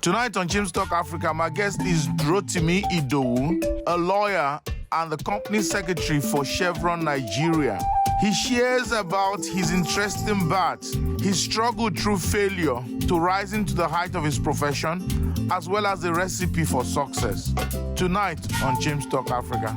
Tonight on Chim's Talk Africa, my guest is Rotimi Idowu, a lawyer and the company secretary for Chevron Nigeria. He shares about his interesting path, his struggle through failure to rising to the height of his profession, as well as the recipe for success. Tonight on Chim's Talk Africa.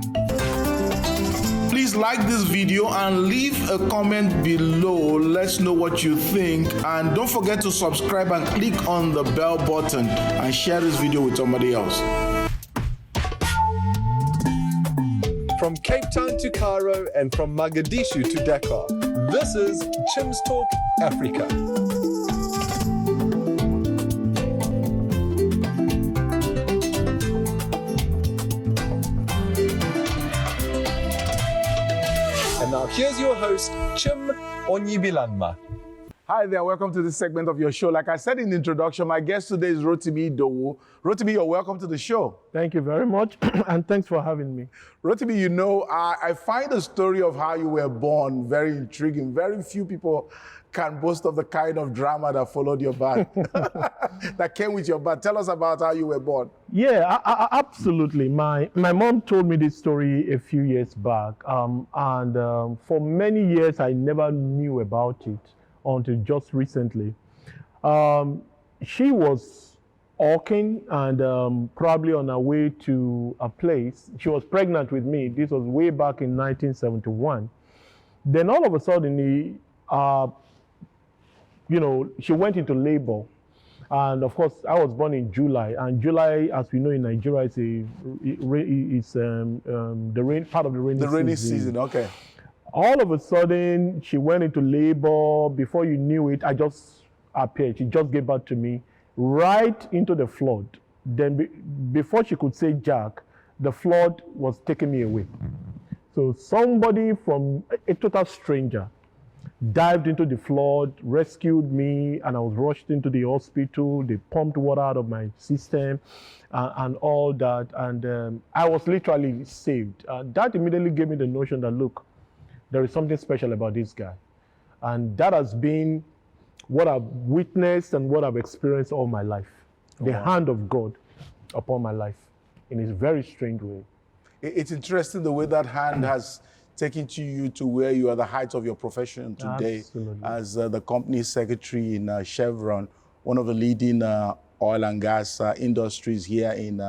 Please like this video and leave a comment below. Let's know what you think. And don't forget to subscribe and click on the bell button and share this video with somebody else. From Cape Town to Cairo and from Mogadishu to Dakar, this is Chim's Talk Africa. And now here's your host, Chim Onyibilanma. Hi there, welcome to this segment of your show. Like I said in the introduction, my guest today is Rotimi Idowu. Rotimi, you're welcome to the show. Thank you very much, and thanks for having me. Rotimi, you know, I find the story of how you were born very intriguing. Very few people can boast of the kind of drama that followed your birth, that came with your birth. Tell us about how you were born. Yeah, absolutely. My mom told me this story a few years back, and for many years I never knew about it until just recently. She was walking and probably on her way to a place. She was pregnant with me. This was way back in 1971. Then all of a sudden, she went into labor. And of course, I was born in July. And July, as we know in Nigeria, is the rain part of the rainy season. The rainy season, okay. All of a sudden, she went into labor. Before you knew it, I just appeared. She just gave birth to me right into the flood. Then before she could say Jack, the flood was taking me away. So somebody from a total stranger dived into the flood, rescued me, and I was rushed into the hospital. They pumped water out of my system and all that. And I was literally saved. That immediately gave me the notion that, look, there is something special about this guy. And that has been what I've witnessed and what I've experienced all my life. The hand of God upon my life in a very strange way. It's interesting the way that hand has taken you to where you are, the height of your profession today. Absolutely. As the company secretary in Chevron, one of the leading oil and gas industries here in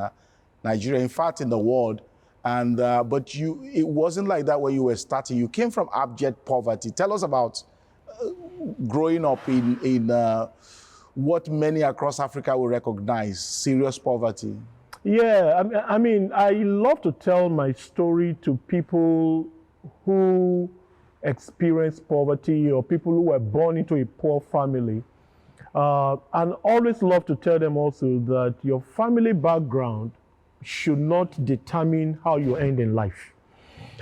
Nigeria, in fact, in the world. And but it wasn't like that when you were starting. You came from abject poverty. Tell us about growing up in what many across Africa will recognize, serious poverty. Yeah, I mean, I love to tell my story to people who experience poverty or people who were born into a poor family. And always love to tell them also that your family background should not determine how you end in life.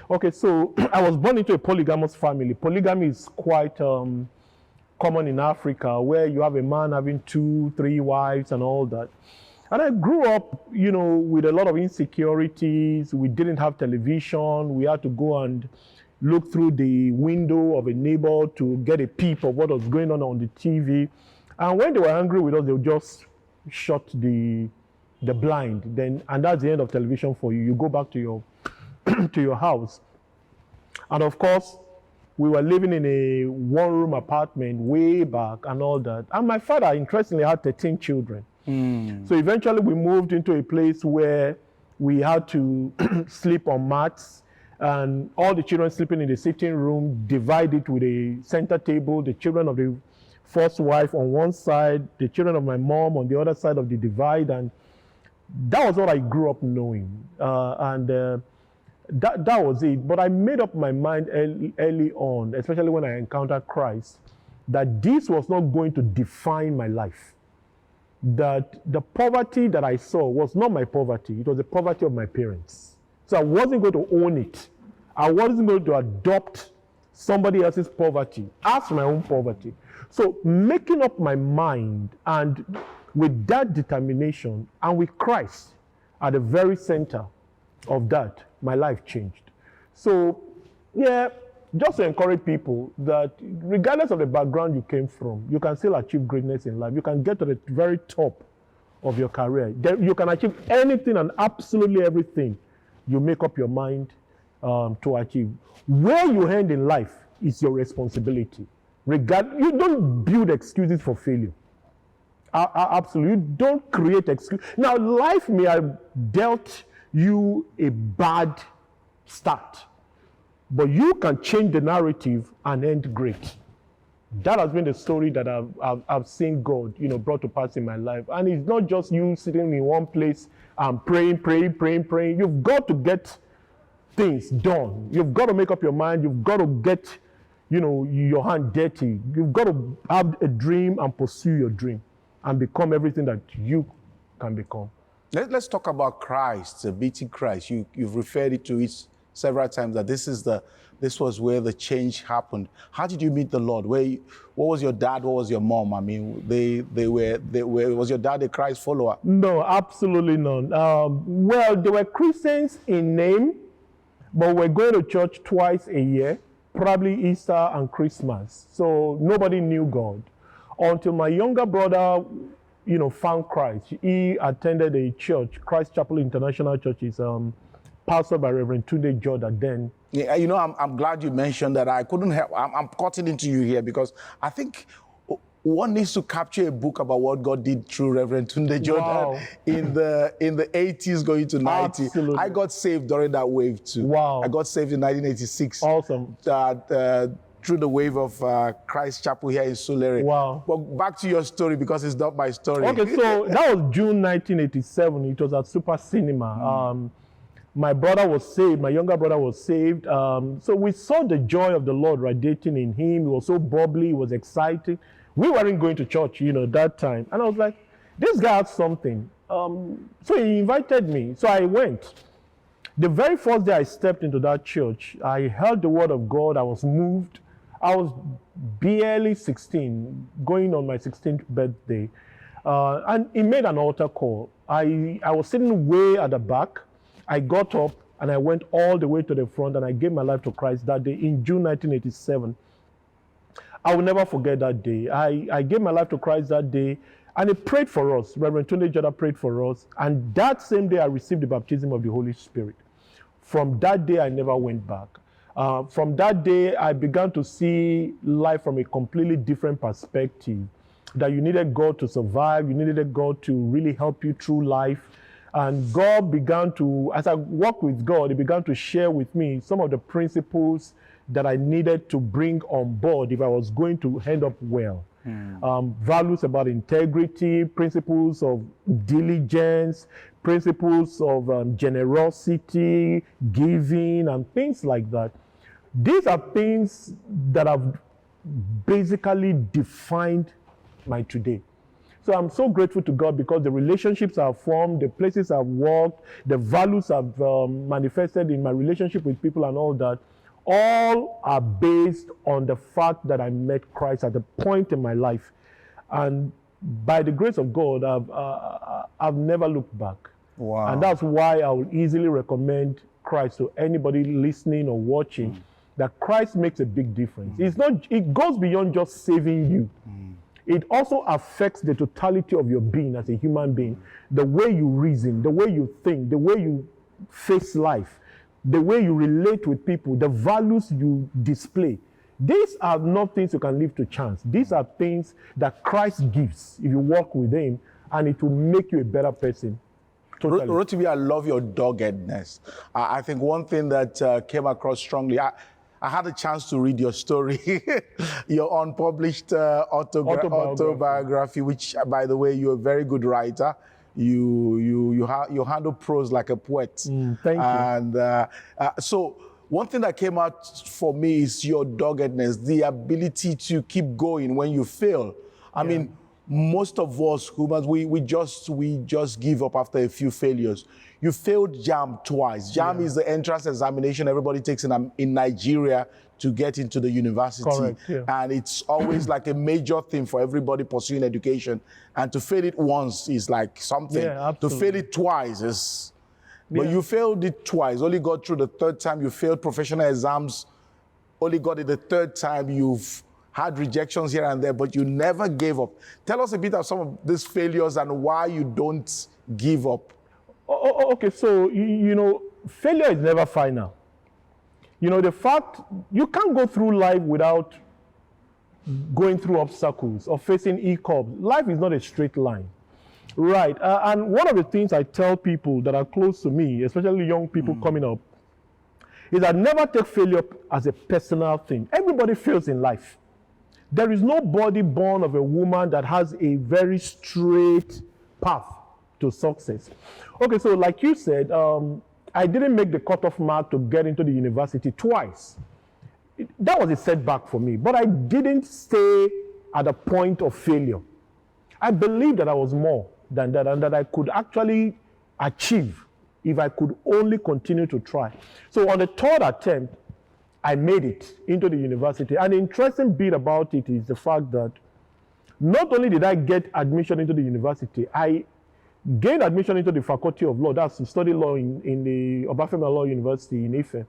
Okay, so I was born into a polygamous family. Polygamy is quite common in Africa, where you have a man having 2, 3 wives and all that. And I grew up, with a lot of insecurities. We didn't have television. We had to go and look through the window of a neighbor to get a peep of what was going on the TV. And when they were angry with us, they would just shut the blind, and that's the end of television for you. You go back to your to your house. And of course, we were living in a one-room apartment way back and all that. And my father, interestingly, had 13 children. So eventually we moved into a place where we had to sleep on mats, and all the children sleeping in the sitting room, divided with a center table, the children of the first wife on one side, the children of my mom on the other side of the divide. And that was what I grew up knowing, that was it. But I made up my mind early on, especially when I encountered Christ, that this was not going to define my life. That the poverty that I saw was not my poverty, it was the poverty of my parents. So I wasn't going to own it. I wasn't going to adopt somebody else's poverty as my own poverty. So making up my mind, and with that determination and with Christ at the very center of that, my life changed. So, yeah, just to encourage people that regardless of the background you came from, you can still achieve greatness in life. You can get to the very top of your career. You can achieve anything and absolutely everything you make up your mind to achieve. Where you end in life is your responsibility. You don't build excuses for failure. Absolutely. You don't create excuses. Now, life may have dealt you a bad start, but you can change the narrative and end great. That has been the story that I've seen God, brought to pass in my life. And it's not just you sitting in one place and praying. You've got to get things done. You've got to make up your mind. You've got to get, your hand dirty. You've got to have a dream and pursue your dream and become everything that you can become. Let's talk about Christ, meeting Christ. You've referred to it several times that this was where the change happened. How did you meet the Lord? What was your dad? What was your mom? I mean, was your dad a Christ follower? No, absolutely none. Well, they were Christians in name, but we're going to church twice a year, probably Easter and Christmas. So nobody knew God until my younger brother, found Christ. He attended a church, Christ Chapel International Church, is pastored by Reverend Tunde Jordan then. Yeah, I'm glad you mentioned that. I couldn't help. I'm cutting into you here because I think one needs to capture a book about what God did through Reverend Tunde Jordan Wow. in the 80s going to 90. Absolutely. I got saved during that wave too. Wow. I got saved in 1986. Awesome. Through the wave of Christ Chapel here in Sulere. Wow. But back to your story because it's not my story. Okay, so that was June 1987. It was at Super Cinema. My brother was saved. My younger brother was saved. So we saw the joy of the Lord radiating in him. He was so bubbly. He was exciting. We weren't going to church, that time. And I was like, this guy had something. So he invited me. So I went. The very first day I stepped into that church, I heard the word of God. I was moved. I was barely 16, going on my 16th birthday. And he made an altar call. I was sitting way at the back. I got up and I went all the way to the front and I gave my life to Christ that day in June 1987. I will never forget that day. I gave my life to Christ that day and he prayed for us. Reverend Tunde Jordan prayed for us. And that same day I received the baptism of the Holy Spirit. From that day, I never went back. From that day, I began to see life from a completely different perspective. That you needed God to survive, you needed God to really help you through life. And God began to, as I walked with God, He began to share with me some of the principles that I needed to bring on board if I was going to end up well. Values about integrity, principles of diligence, principles of generosity, giving, and things like that. These are things that have basically defined my today. So I'm so grateful to God because the relationships I've formed, the places I've walked, the values I've manifested in my relationship with people and all that, all are based on the fact that I met Christ at a point in my life. And by the grace of God, I've never looked back. Wow. And that's why I would easily recommend Christ to anybody listening or watching, that Christ makes a big difference. It goes beyond just saving you. It also affects the totality of your being as a human being. The way you reason, the way you think, the way you face life, the way you relate with people, the values you display. These are not things you can leave to chance. These are things that Christ gives if you walk with Him, and it will make you a better person. Totally. Rotimi, I love your doggedness. I think one thing that came across strongly, I had a chance to read your story, your unpublished autobiography, which, by the way, you're a very good writer. You handle prose like a poet. Thank you. And so one thing that came out for me is your doggedness, the ability to keep going when you fail. I mean, most of us humans, we just give up after a few failures. You failed JAMB twice. JAMB is the entrance examination everybody takes in Nigeria to get into the university. Correct, yeah. And it's always like a major thing for everybody pursuing education. And to fail it once is like something. Yeah, to absolutely. fail it twice is... But you failed it twice. Only got through the third time. You failed professional exams. Only got it the third time. You've had rejections here and there, but you never gave up. Tell us a bit of some of these failures and why you don't give up. Okay, so, you know, failure is never final. You know, the fact, you can't go through life without going through obstacles or facing hiccups. Life is not a straight line. Right, and one of the things I tell people that are close to me, especially young people coming up, is that never take failure as a personal thing. Everybody fails in life. There is nobody born of a woman that has a very straight path to success. Okay, so like you said, I didn't make the cutoff mark to get into the university twice. That was a setback for me, but I didn't stay at a point of failure. I believed that I was more than that and that I could actually achieve if I could only continue to try. So on the third attempt, I made it into the university. An interesting bit about it is the fact that not only did I get admission into the university, I gained admission into the Faculty of Law, that's to study law in the Obafemi Law University in Ife.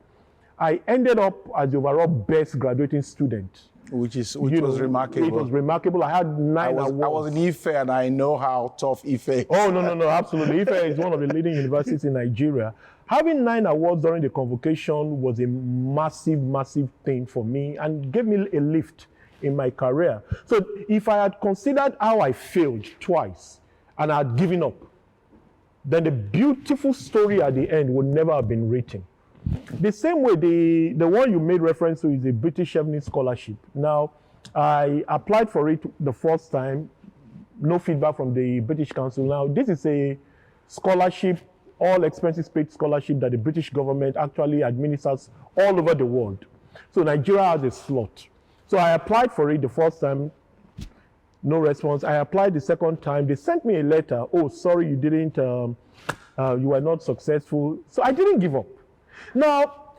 I ended up as the overall best graduating student. Which was remarkable. It was remarkable. I had 9 awards. I was in Ife and I know how tough Ife is. Oh, no, absolutely. Ife is one of the leading universities in Nigeria. Having 9 awards during the convocation was a massive, massive thing for me and gave me a lift in my career. So if I had considered how I failed twice and I had given up, then the beautiful story at the end would never have been written. The same way, the one you made reference to is the British Chevron Scholarship. Now, I applied for it the first time, no feedback from the British Council. Now, this is a scholarship, all expenses paid scholarship that the British government actually administers all over the world. So Nigeria has a slot. So I applied for it the first time, no response. I applied the second time. They sent me a letter. Oh, sorry, you didn't, you were not successful. So I didn't give up. Now,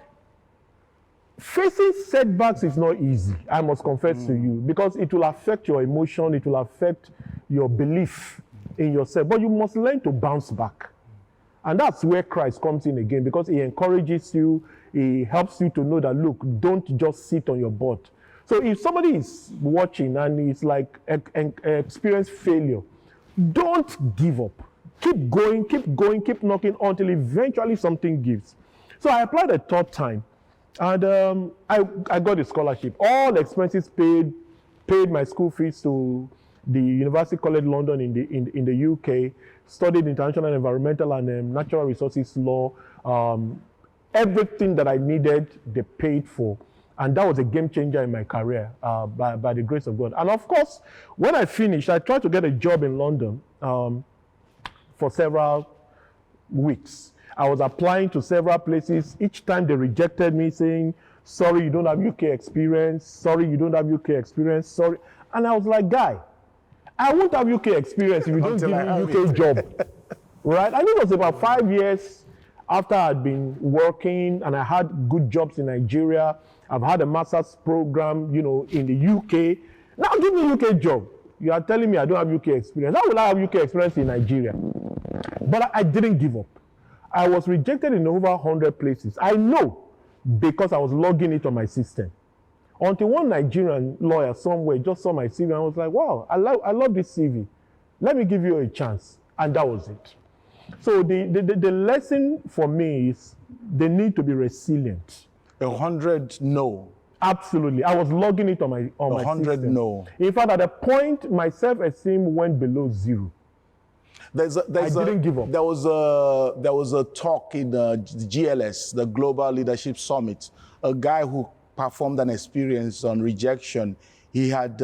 facing setbacks is not easy, I must confess to you, because it will affect your emotion, it will affect your belief in yourself, but you must learn to bounce back. And that's where Christ comes in again, because he encourages you, he helps you to know that, look, don't just sit on your butt. So if somebody is watching and is like experience failure, don't give up. Keep going, keep knocking until eventually something gives. So I applied a third time, and I got a scholarship. All expenses paid my school fees to the University College London in the UK, studied international environmental and natural resources law. Everything that I needed, they paid for. And that was a game changer in my career by the grace of God. And of course, when I finished, I tried to get a job in London for several weeks. I was applying to several places. Each time they rejected me saying, sorry, you don't have UK experience. Sorry, you don't have UK experience. Sorry. And I was like, guy, I won't have UK experience if you don't give me a UK job. Right? And it was about 5 years after I'd been working and I had good jobs in Nigeria. I've had a master's program, you know, in the UK. Now give me a UK job. You are telling me I don't have UK experience. How will I have UK experience in Nigeria? But I didn't give up. I was rejected in over 100 places. I know because I was logging it on my system. Until one Nigerian lawyer somewhere just saw my CV and was like, wow, I love this CV. Let me give you a chance. And that was it. So the lesson for me is they need to be resilient. 100 no. Absolutely. I was logging it on my 100 system. no. In fact, at a point, my self-esteem went below 0. I didn't give up. There was a talk in the GLS, the Global Leadership Summit. A guy who performed an experience on rejection. He had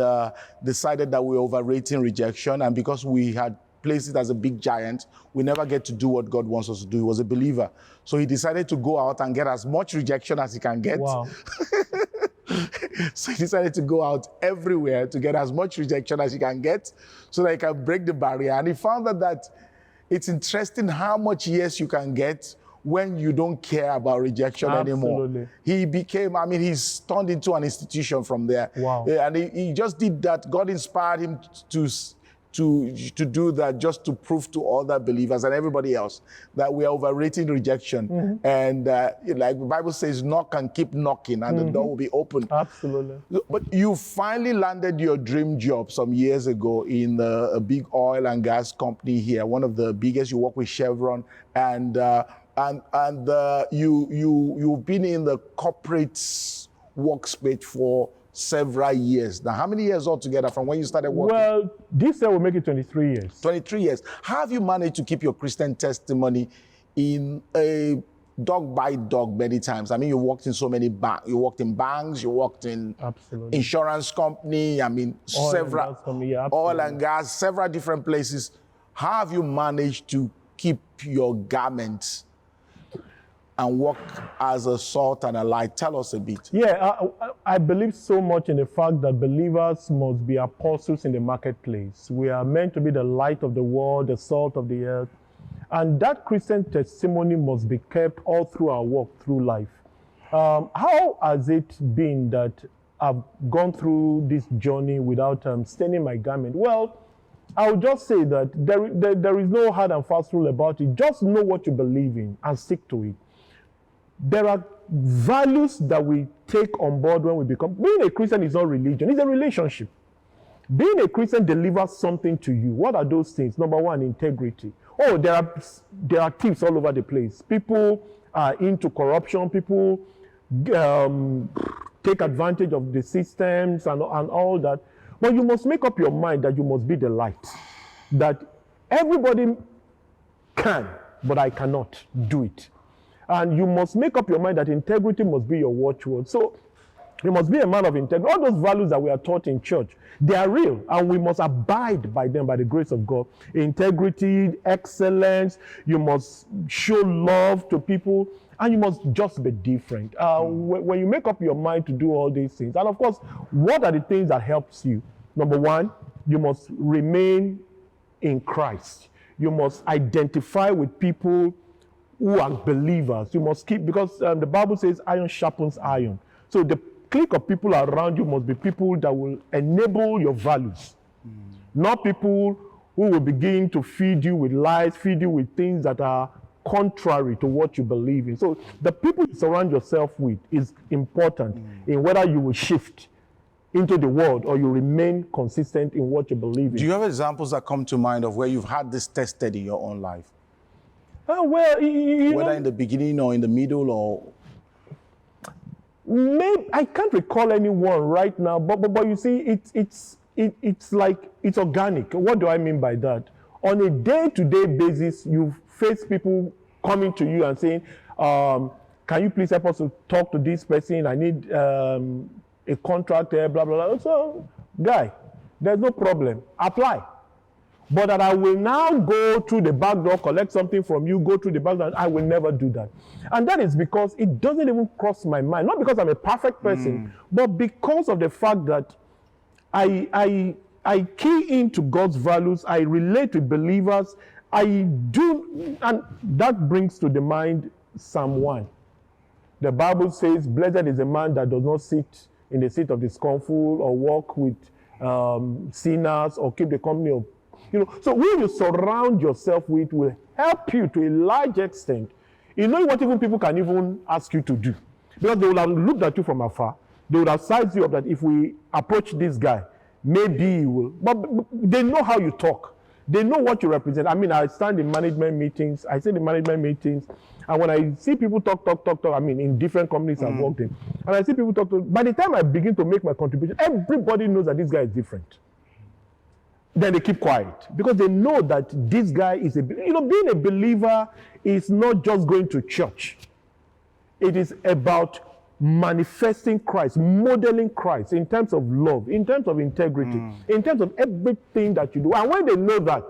decided that we were overrating rejection, and because we had placed it as a big giant, we never get to do what God wants us to do. He was a believer. So he decided to go out and get as much rejection as he can get. Wow. So he decided to go out everywhere to get as much rejection as he can get so that he can break the barrier. And he found that it's interesting how much yes you can get when you don't care about rejection anymore. He became, he's turned into an institution from there. Wow. And he just did that. God inspired him to to do that just to prove to other believers and everybody else that we are overrating rejection. And like the Bible says, knock and keep knocking and the door will be open. Absolutely. But you finally landed your dream job some years ago in a big oil and gas company here, one of the biggest. You work with Chevron, and you've been in the corporate workspace for several years. Now, how many years altogether from when you started working? Well, this year will make it 23 years. 23 years. How have you managed to keep your Christian testimony in a dog by dog many times? I mean, you worked in so many banks. You worked in banks. You worked in Absolutely. insurance company. I mean, several oil and gas, several different places. How have you managed to keep your garments and work as a salt and a light? Tell us a bit. Yeah, I believe so much in the fact that believers must be apostles in the marketplace. We are meant to be the light of the world, the salt of the earth. And that Christian testimony must be kept all through our walk through life. How has it been that I've gone through this journey without staining my garment? Well, I would just say that there is no hard and fast rule about it. Just know what you believe in and stick to it. There are values that we take on board when we become. Being a Christian is not religion, it's a relationship. Being a Christian delivers something to you. What are those things? Number one, integrity. Oh, there are thieves all over the place. People are into corruption. People take advantage of the systems and all that. But you must make up your mind that you must be the light. That everybody can, but I cannot do it. And you must make up your mind that integrity must be your watchword. So you must be a man of integrity. All those values that we are taught in church, they are real, and we must abide by them by the grace of God. Integrity, excellence, you must show love to people, and you must just be different. When you make up your mind to do all these things, and of course, what are the things that helps you? Number one, you must remain in Christ. You must identify with people who are believers. You must keep, because the Bible says iron sharpens iron. So the clique of people around you must be people that will enable your values, not people who will begin to feed you with lies, feed you with things that are contrary to what you believe in. So the people you surround yourself with is important in whether you will shift into the world or you remain consistent in what you believe in. Do you have examples that come to mind of where you've had this tested in your own life? Well, whether in the beginning or in the middle, or maybe I can't recall anyone right now. But you see, it's like it's organic. What do I mean by that? On a day-to-day basis, you face people coming to you and saying, "Can you please help us to talk to this person? I need a contract here, blah blah blah." So, guy, there's no problem. Apply. But that I will now go through the back door, collect something from you, go through the back door, I will never do that. And that is because it doesn't even cross my mind. Not because I'm a perfect person, but because of the fact that I key into God's values, I relate with believers, I do, and that brings to the mind Psalm 1. The Bible says, "Blessed is the man that does not sit in the seat of the scornful, or walk with sinners, or keep the company of..." So who you surround yourself with will help you to a large extent in knowing what even people can even ask you to do. Because they will have looked at you from afar. They would have sized you up that if we approach this guy, maybe he will. But they know how you talk. They know what you represent. I mean, I stand in management meetings. I sit in management meetings. And when I see people talk, I mean, in different companies I've worked in, and I see people talk, by the time I begin to make my contribution, everybody knows that this guy is different. Then they keep quiet because they know that this guy is being a believer is not just going to church. It is about manifesting Christ, modeling Christ in terms of love, in terms of integrity, in terms of everything that you do. And when they know that,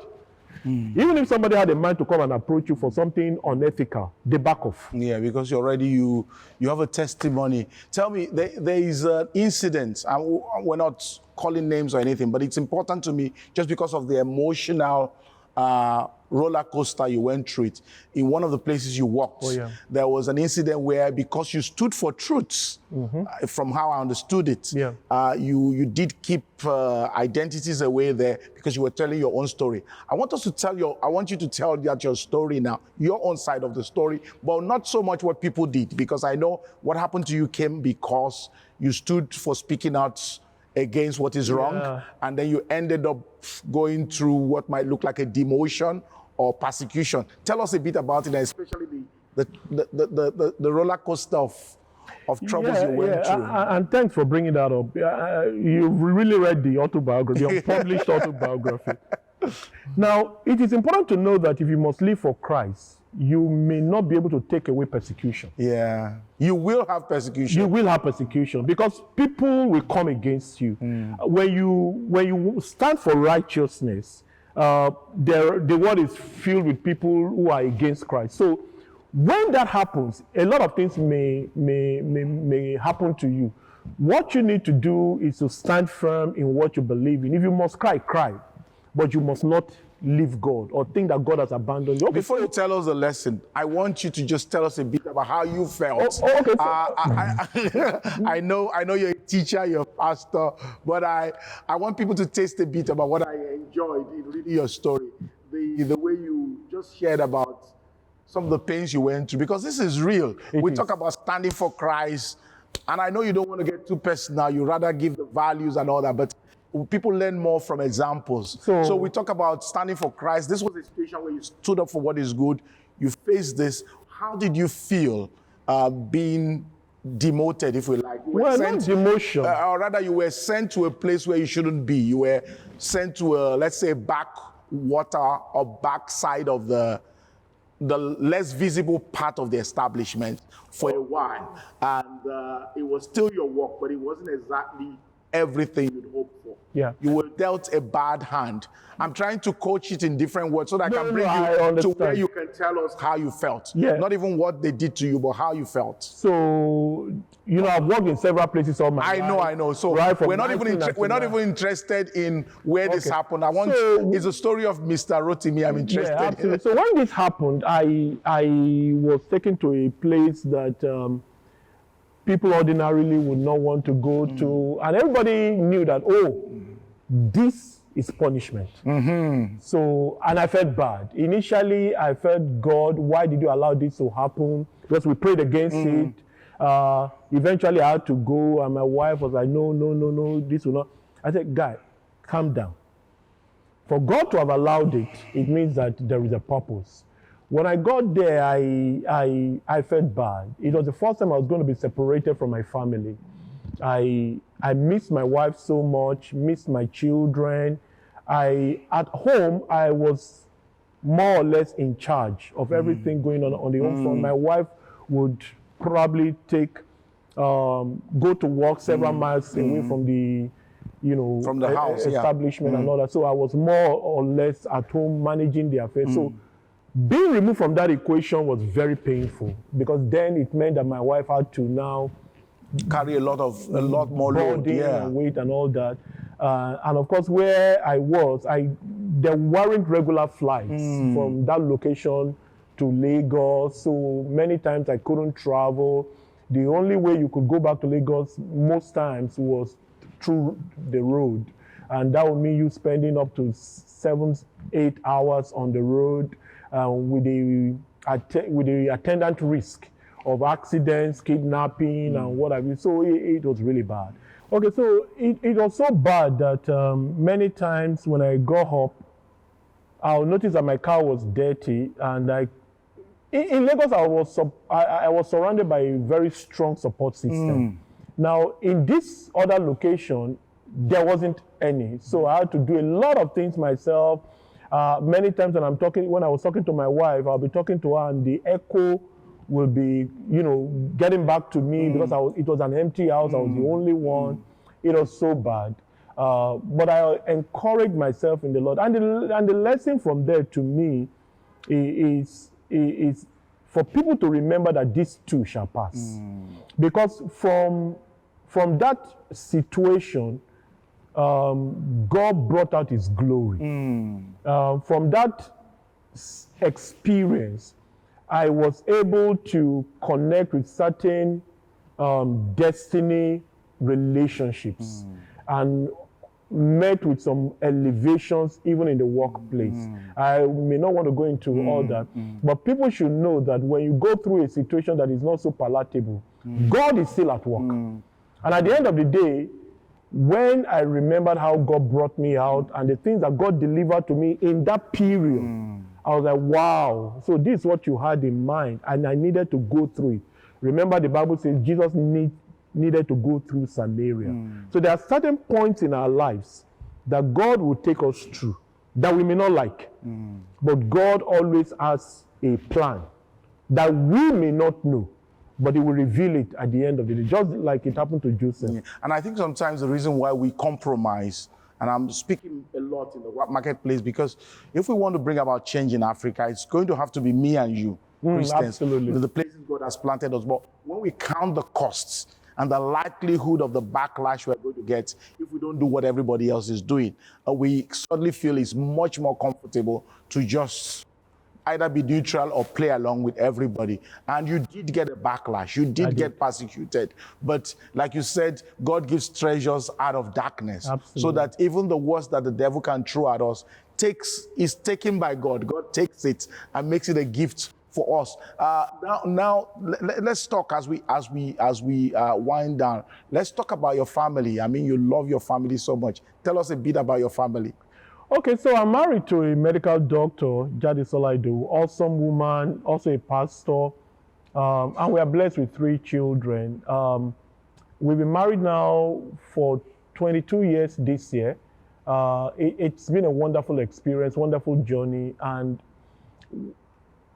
even if somebody had a mind to come and approach you for something unethical, they back off. Yeah, because you have a testimony. Tell me, there is an incident, and we're not calling names or anything, but it's important to me just because of the emotional roller coaster you went through it, in one of the places you walked, there was an incident where, because you stood for truths, from how I understood it, you did keep identities away there because you were telling your own story. I want you to tell that your story now, your own side of the story, but not so much what people did, because I know what happened to you came because you stood for speaking out against what is wrong, and then you ended up going through what might look like a demotion or persecution. Tell us a bit about it, and especially the roller coaster of troubles you went through. And thanks for bringing that up. You've really read the autobiography, the unpublished autobiography. Now, it is important to know that if you must live for Christ, you may not be able to take away persecution. Yeah. You will have persecution. You will have persecution because people will come against you. When you stand for righteousness, the world is filled with people who are against Christ. So when that happens, a lot of things may happen to you. What you need to do is to stand firm in what you believe in. If you must cry, cry. But you must not leave God or think that God has abandoned you. Before you tell us the lesson, I want you to just tell us a bit about how you felt. I know you're a teacher, you're a pastor, but I want people to taste a bit about what I enjoyed in reading your story. The way you just shared about some of the pains you went through, because this is real. We talk about standing for Christ, and I know you don't want to get too personal. You rather give the values and all that, but people learn more from examples. So we talk about standing for Christ. This was a situation where you stood up for what is good. You faced this. How did you feel being demoted, if we like? Well, not demotion. Or rather, you were sent to a place where you shouldn't be. You were sent to a, let's say, backwater or backside of the less visible part of the establishment for a while. And it was still your work, but it wasn't exactly everything you'd hope for. Yeah. You were dealt a bad hand. I'm trying to coach it in different words so that I can bring you to where you can tell us how you felt. Yeah. Not even what they did to you, but how you felt. So, I've worked in several places all my life. I know. So we're not even interested in where this happened. It's a story of Mr. Rotimi I'm interested in. Absolutely. So when this happened, I was taken to a place that people ordinarily would not want to go to. And everybody knew that, this is punishment. So, and I felt bad. Initially, I felt, God, why did you allow this to happen? Because we prayed against it. Eventually, I had to go, and my wife was like, no, this will not. I said, guy, calm down. For God to have allowed it, it means that there is a purpose. When I got there, I felt bad. It was the first time I was going to be separated from my family. I missed my wife so much, missed my children. At home, I was more or less in charge of everything going on the home front. My wife would probably go to work several miles away from the from the house, establishment and all that. So I was more or less at home managing the affairs. So being removed from that equation was very painful, because then it meant that my wife had to now carry a lot more load, and weight and all that. And of course, where I was, there weren't regular flights from that location to Lagos. So many times I couldn't travel. The only way you could go back to Lagos most times was through the road. And that would mean you spending up to 7-8 hours on the road with the attendant risk of accidents, kidnapping, and what have you. So it was really bad. Okay, so it was so bad that many times when I got up, I'll notice that my car was dirty, and in Lagos I was surrounded by a very strong support system. Now in this other location, there wasn't any, so I had to do a lot of things myself. Many times when I was talking to my wife, I'll be talking to her, and the echo will be, getting back to me because it was an empty house. I was the only one. It was so bad. But I encouraged myself in the Lord. And the lesson from there to me is for people to remember that this too shall pass. Because from that situation, God brought out his glory. From that experience, I was able to connect with certain destiny relationships and met with some elevations even in the workplace. I may not want to go into all that, but people should know that when you go through a situation that is not so palatable, God is still at work. And at the end of the day, when I remembered how God brought me out and the things that God delivered to me in that period, I was like, wow, so this is what you had in mind, and I needed to go through it. Remember, the Bible says Jesus needed to go through Samaria. So there are certain points in our lives that God will take us through that we may not like. But God always has a plan that we may not know, but He will reveal it at the end of the day, just like it happened to Joseph. Yeah. And I think sometimes the reason why we compromise, and I'm speaking a lot in the marketplace, because if we want to bring about change in Africa, it's going to have to be me and you, Christians, absolutely. the places God has planted us. But when we count the costs and the likelihood of the backlash we're going to get if we don't do what everybody else is doing, we suddenly feel it's much more comfortable to just either be neutral or play along with everybody. And you did get a backlash. You did get persecuted. But like you said, God gives treasures out of darkness. Absolutely. So that even the worst that the devil can throw at us is taken by God. God takes it and makes it a gift for us. Now, let's talk as we wind down. Let's talk about your family. I mean, you love your family so much. Tell us a bit about your family. Okay, so I'm married to a medical doctor, Rotimi Idowu, awesome woman, also a pastor, and we are blessed with 3 children. We've been married now for 22 years this year. It's been a wonderful experience, wonderful journey, and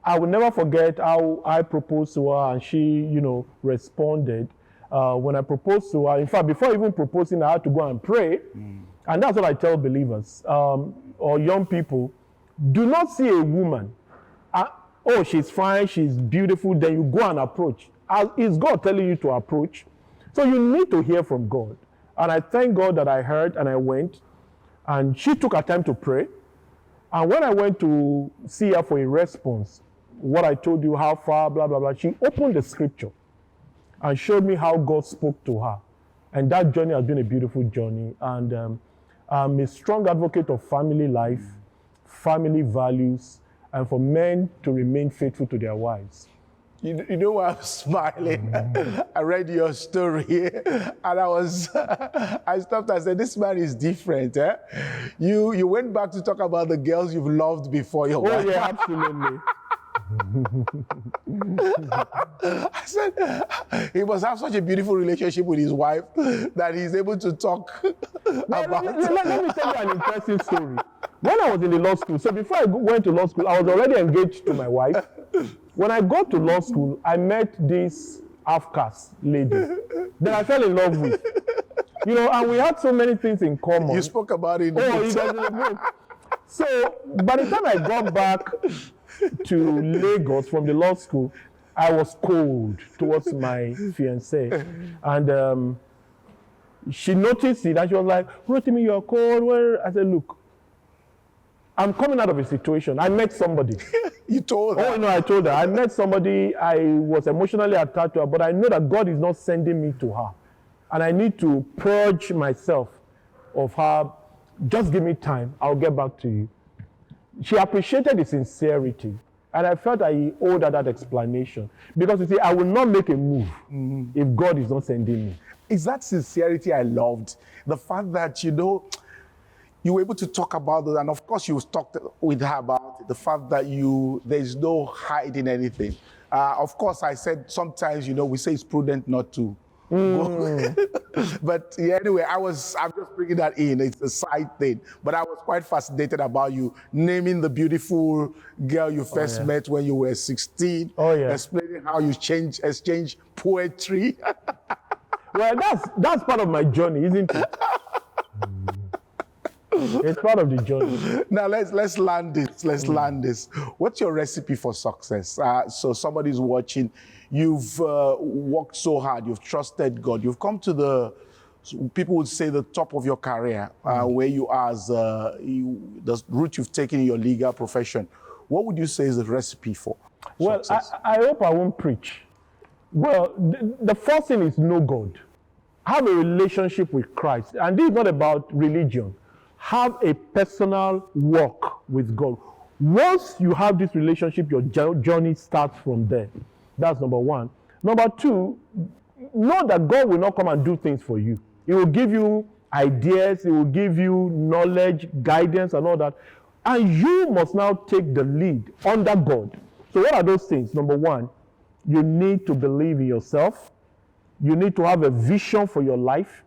I will never forget how I proposed to her and she, responded. When I proposed to her, in fact, before even proposing, I had to go and pray. And that's what I tell believers or young people. Do not see a woman, oh, she's fine, she's beautiful, then you go and approach. Is God telling you to approach? So you need to hear from God. And I thank God that I heard and I went. And she took her time to pray. And when I went to see her for a response, what I told you, how far, blah, blah, blah, she opened the scripture and showed me how God spoke to her. And that journey has been a beautiful journey. And I'm a strong advocate of family life, family values, and for men to remain faithful to their wives. You know why I'm smiling? I read your story and I stopped and said, this man is different. Eh? You went back to talk about the girls you've loved before your wife. Oh, yeah, absolutely. I said, he must have such a beautiful relationship with his wife that he's able to talk about. Let me tell you an interesting story. When I was in the law school, so before I went to law school, I was already engaged to my wife. When I got to law school, I met this half-caste lady that I fell in love with. And we had so many things in common. You spoke about it. Oh, you guys in the book. So by the time I got back to Lagos from the law school, I was cold towards my fiancée. And she noticed it and she was like, Rotimi, you're cold. Where? I said, look, I'm coming out of a situation. I met somebody. You told her? Oh, no, I told her. I met somebody. I was emotionally attached to her, but I know that God is not sending me to her. And I need to purge myself of her. Just give me time. I'll get back to you. She appreciated the sincerity. And I felt I owed her that explanation. Because, you see, I will not make a move if God is not sending me. It's that sincerity I loved. The fact that, you were able to talk about it, and of course you talked with her about it, the fact that there's no hiding anything. Of course, I said sometimes, we say it's prudent not to. But yeah, anyway, I'm just bringing that in. It's a side thing. But I was quite fascinated about you naming the beautiful girl you first met when you were 16. Oh, yeah. Explaining how you exchange poetry. Well, that's part of my journey, isn't it? It's part of the journey. Now let's land this. Land this. What's your recipe for success? So somebody's watching. You've worked so hard. You've trusted God. You've come to people would say the top of your career, where you are as the route you've taken in your legal profession. What would you say is the recipe for Well, success? I hope I won't preach. Well, the first thing is know God. Have a relationship with Christ. And this is not about religion. Have a personal walk with God. Once you have this relationship, your journey starts from there. That's number one. Number two, know that God will not come and do things for you. He will give you ideas, He will give you knowledge, guidance, and all that. And you must now take the lead under God. So what are those things? Number one, you need to believe in yourself. You need to have a vision for your life.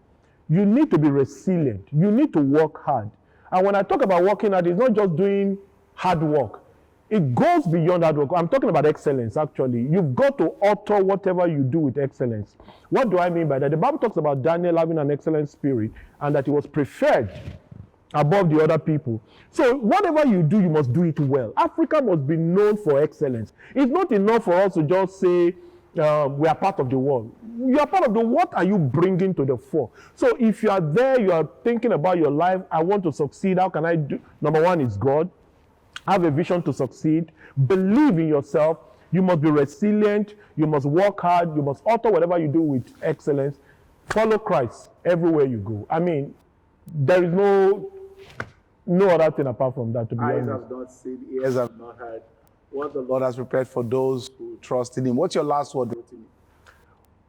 You need to be resilient. You need to work hard. And when I talk about working hard, it's not just doing hard work. It goes beyond hard work. I'm talking about excellence, actually. You've got to utter whatever you do with excellence. What do I mean by that? The Bible talks about Daniel having an excellent spirit and that he was preferred above the other people. So whatever you do, you must do it well. Africa must be known for excellence. It's not enough for us to just say, we are part of the world. You are part of the world. What are you bringing to the fore? So if you are there, you are thinking about your life, I want to succeed. How can I do? Number one is God. Have a vision to succeed. Believe in yourself. You must be resilient. You must work hard. You must utter whatever you do with excellence. Follow Christ everywhere you go. I mean, there is no other thing apart from that, to be Eyes honest. have not seen, ears have not heard what the Lord has prepared for those who trust in Him. What's your last word, Rotimi?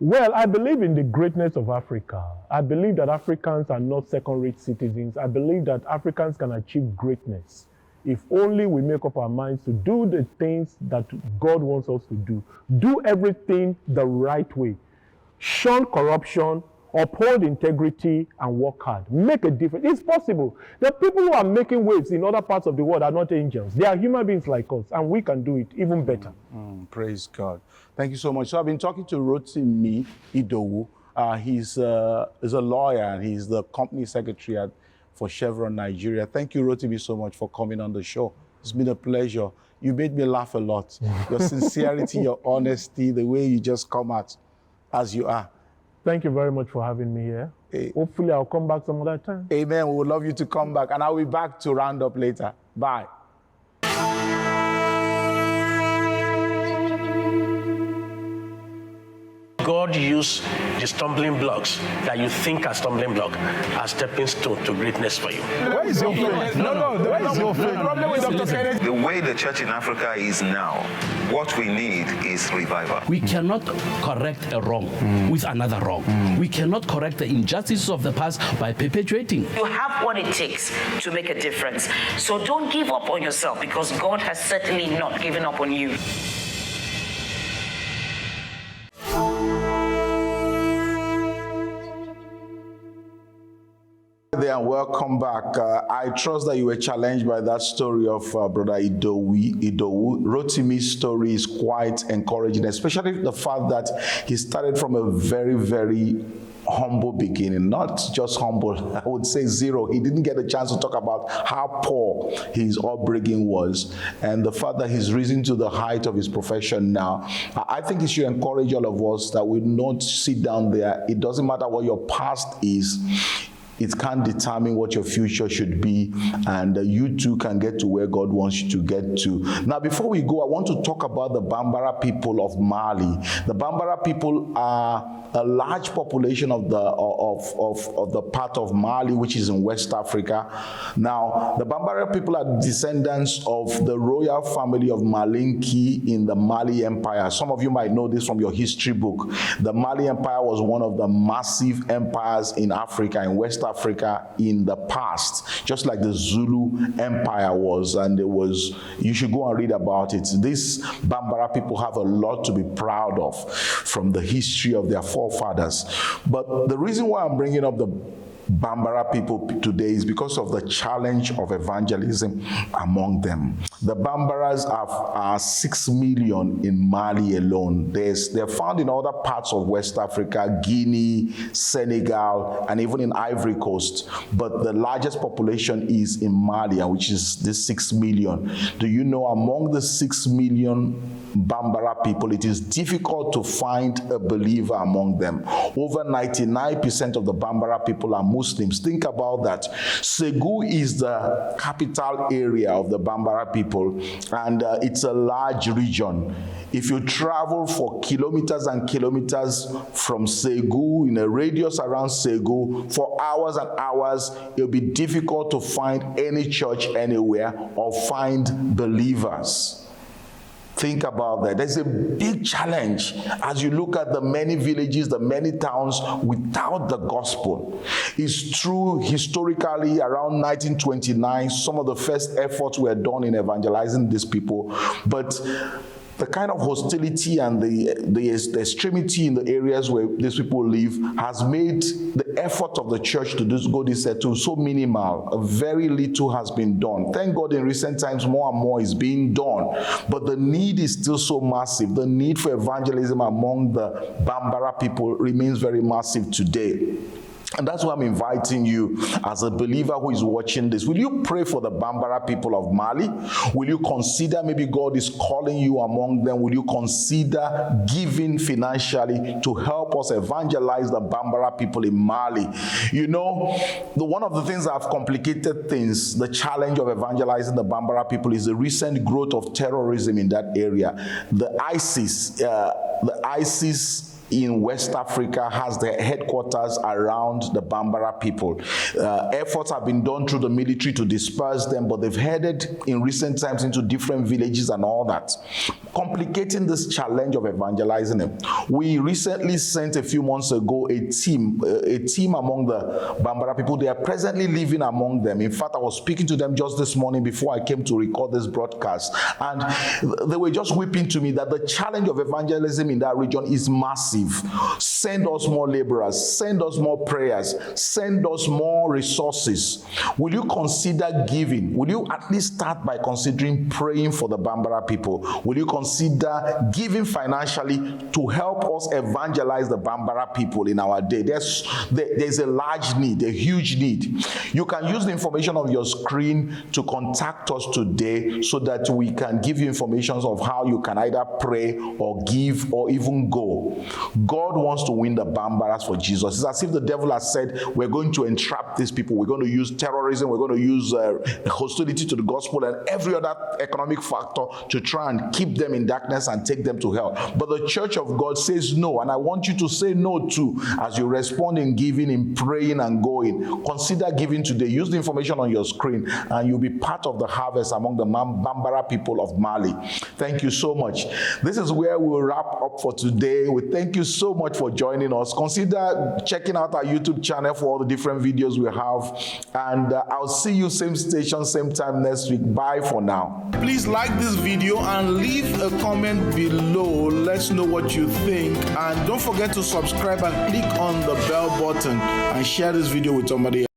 Well, I believe in the greatness of Africa. I believe that Africans are not second-rate citizens. I believe that Africans can achieve greatness if only we make up our minds to do the things that God wants us to do. Do everything the right way. Shun corruption, uphold integrity, and work hard. Make a difference. It's possible. The people who are making waves in other parts of the world are not angels. They are human beings like us, and we can do it even better. Praise God. Thank you so much. So I've been talking to Rotimi Idowu. He's a lawyer, and he's the company secretary for Chevron Nigeria. Thank you, Rotimi, so much for coming on the show. It's been a pleasure. You made me laugh a lot. Your sincerity, your honesty, the way you just come out as you are. Thank you very much for having me here. Hopefully, I'll come back some other time. Amen. We would love you to come back, and I'll be back to round up later. Bye. God used the stumbling blocks that you think are stumbling block as stepping stone to greatness for you. Where is your faith? No, where is your faith? The problem with Dr. Kenneth. The way the church in Africa is now, what we need is revival. We cannot correct a wrong with another wrong. We cannot correct the injustices of the past by perpetuating. You have what it takes to make a difference. So don't give up on yourself, because God has certainly not given up on you. There and welcome back. I trust that you were challenged by that story of Brother Idowu. Rotimi's story is quite encouraging, especially the fact that he started from a very, very humble beginning. Not just humble, I would say zero. He didn't get a chance to talk about how poor his upbringing was and the fact that he's risen to the height of his profession now. I think it should encourage all of us that we don't sit down there. It doesn't matter what your past is. It can't determine what your future should be, and you too can get to where God wants you to get to. Now, before we go, I want to talk about the Bambara people of Mali. The Bambara people are a large population of the part of Mali, which is in West Africa. Now, the Bambara people are descendants of the royal family of Malinki in the Mali Empire. Some of you might know this from your history book. The Mali Empire was one of the massive empires in Africa, in West Africa in the past, just like the Zulu Empire was, and you should go and read about it. These Bambara people have a lot to be proud of from the history of their forefathers. But the reason why I'm bringing up the Bambara people today is because of the challenge of evangelism among them. The Bambaras are 6 million in Mali alone. They're found in other parts of West Africa, Guinea, Senegal, and even in Ivory Coast. But the largest population is in Mali, which is this 6 million. Do you know among the 6 million Bambara people, it is difficult to find a believer among them. Over 99% of the Bambara people are Muslims. Think about that. Segu is the capital area of the Bambara people. people, and it's a large region. If you travel for kilometers and kilometers from Segu, in a radius around Segu, for hours and hours, it'll be difficult to find any church anywhere or find believers. Think about that. There's a big challenge as you look at the many villages, the many towns without the gospel. It's true, historically, around 1929, some of the first efforts were done in evangelizing these people, but the kind of hostility and the extremity in the areas where these people live has made the effort of the church to go this to so minimal. Very little has been done. Thank God in recent times more and more is being done, but the need is still so massive. The need for evangelism among the Bambara people remains very massive today. And that's why I'm inviting you as a believer who is watching this. Will you pray for the Bambara people of Mali? Will you consider maybe God is calling you among them? Will you consider giving financially to help us evangelize the Bambara people in Mali? You know, one of the things that have complicated things, the challenge of evangelizing the Bambara people, is the recent growth of terrorism in that area. The ISIS in West Africa has their headquarters around the Bambara people. Efforts have been done through the military to disperse them, but they've headed in recent times into different villages and all that, complicating this challenge of evangelizing them. We recently sent a few months ago a team among the Bambara people. They are presently living among them. In fact, I was speaking to them just this morning before I came to record this broadcast, and they were just weeping to me that the challenge of evangelism in that region is massive. Send us more laborers, send us more prayers, send us more resources. Will you consider giving? Will you at least start by considering praying for the Bambara people? Will you consider giving financially to help us evangelize the Bambara people in our day? There's a large need, a huge need. You can use the information on your screen to contact us today so that we can give you information of how you can either pray or give or even go. God wants to win the Bambaras for Jesus. It's as if the devil has said, we're going to entrap these people. We're going to use terrorism. We're going to use hostility to the gospel and every other economic factor to try and keep them in darkness and take them to hell. But the church of God says no. And I want you to say no too as you respond in giving, in praying and going. Consider giving today. Use the information on your screen and you'll be part of the harvest among the Bambara people of Mali. Thank you so much. This is where we'll wrap up for today. We thank you so much for joining us. Consider checking out our YouTube channel for all the different videos we have. And I'll see you same station, same time next week. Bye for now. Please like this video and leave a comment below. Let's know what you think. And don't forget to subscribe and click on the bell button and share this video with somebody else.